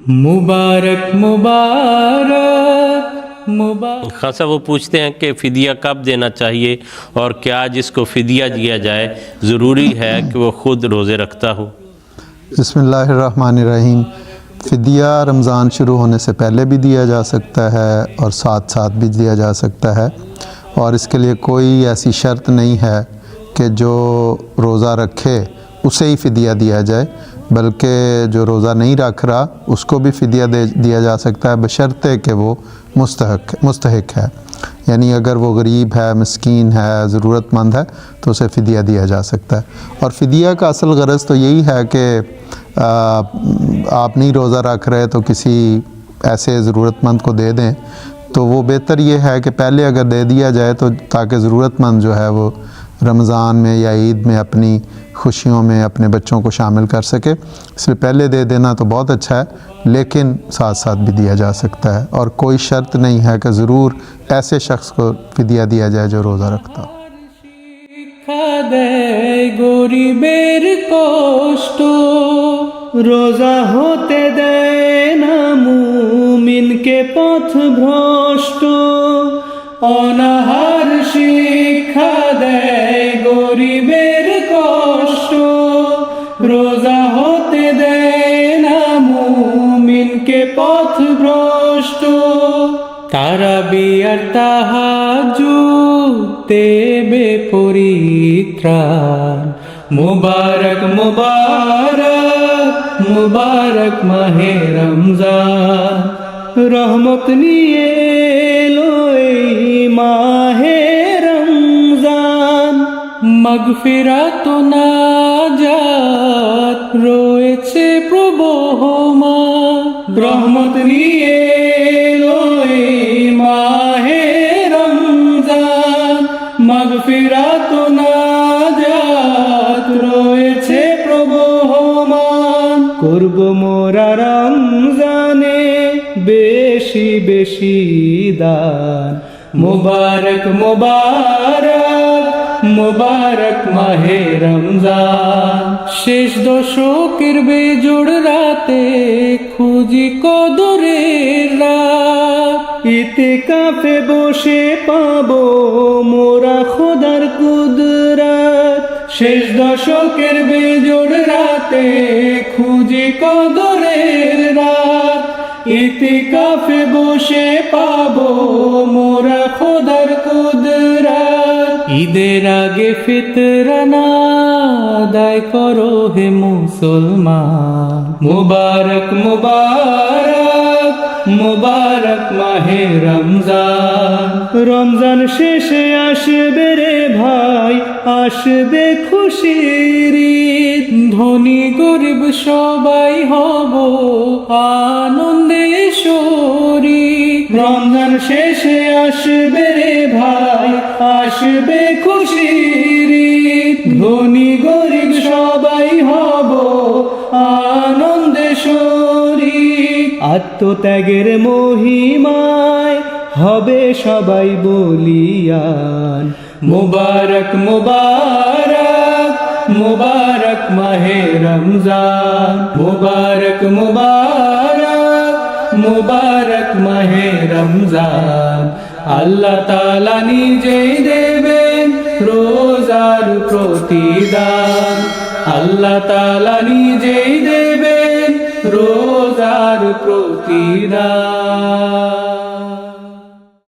मुबारक मुबारक मुबारक। खान साहब वो पूछते हैं कि फ़िदिया कब देना चाहिए और क्या जिसको फ़िदिया दिया जाए ज़रूरी है कि वो ख़ुद रोज़े रखता हो? बिस्मिल्लाहिर्रहमानिर्रहीम। फ़िदिया रमज़ान शुरू होने से पहले भी दिया जा सकता है और साथ साथ भी दिया जा सकता है, और इसके लिए कोई ऐसी शर्त नहीं है कि जो रोज़ा रखे उसे ही फ़िदिया दिया जाए, बल्कि जो रोज़ा नहीं रख रहा उसको भी फ़िदिया दिया जा सकता है, बशर्ते कि वो मुस्तहिक है। यानी अगर वो गरीब है, मिस्कीन है, ज़रूरतमंद है तो उसे फ़िदिया दिया जा सकता है। और फ़िदिया का असल गरज़ तो यही है कि आप नहीं रोज़ा रख रहे तो किसी ऐसे ज़रूरतमंद को दे दें, तो वो बेहतर ये है कि पहले अगर दे दिया जाए तो ताकि ज़रूरतमंद जो है वो रमज़ान में या ईद में अपनी खुशियों में अपने बच्चों को शामिल कर सके। इसलिए पहले दे देना तो बहुत अच्छा है, लेकिन साथ साथ भी दिया जा सकता है, और कोई शर्त नहीं है कि ज़रूर ऐसे शख्स को फ़िदिया दिया जाए जो रोज़ा रखता हो। শিক্ষা দেয় গরিবের কষ্ট, রোজা হতে দেয় না মুমিনকে পথ ভ্রষ্ট। অনাহার শিক্ষা দেয় গরিবের কষ্ট, রোজা হতে দেয় না মুমিনকে পথ ভ্রষ্ট। তারাবি আর তাহাজ্জুদ দেবে পরিত্রাণ। মুবারক মুবারক মুবারক মাহে রমজান, রহমত নিয়ে এলো এই মাহে রমজান। মাগফিরাত ও নাজাত রয়েছে প্রবহমান, রহমত নিয়ে এলো এই মাহে রমজান। মাগফিরাত ও নাজাত রয়েছে প্রবহমান। করব মোরা রমজানে বেশি বেশি দান। মুবারক মুবারক মুবারক মাহে রমজান। শেষ দশকের বেজোড় রাতে খুঁজি কদরের রাত, ইতিকাফে বসে পাবো মোরা খোদার কুদরত। শেষ দশকের বেজোড় রাতে খুঁজি কদরের রাত, ইতিকাফে বসে পাবো মোরা খোদার কুদরত। ঈদের আগে ফিতরানা আদায় করো হে মুসলমান। মুবারক মুবারক মুবারক মাহে রমজান। রমজান শেষে আসবে রে ভাই, আসবে খুশির ঈদ। ধনী গরিব সবাই হব আনন্দে শরীক। রমজান শেষে আসবে রে ভাই, আসবে খুশির ঈদ। ধনী গরিব সবাই হব আনন্দে শরীক। আত্মত্যাগের মহিমায় হবে সবাই বলিয়ান। মুবারক মুবারক মুবারক মাহে রমজান। মুবারক মুবারক মুবারক মাহে রমজান। আল্লাহ তাআলা নিজেই দেবেন রোজার প্রতিদান। আল্লাহ তাআলা নিজেই দেবেন রোজার প্রতিদান।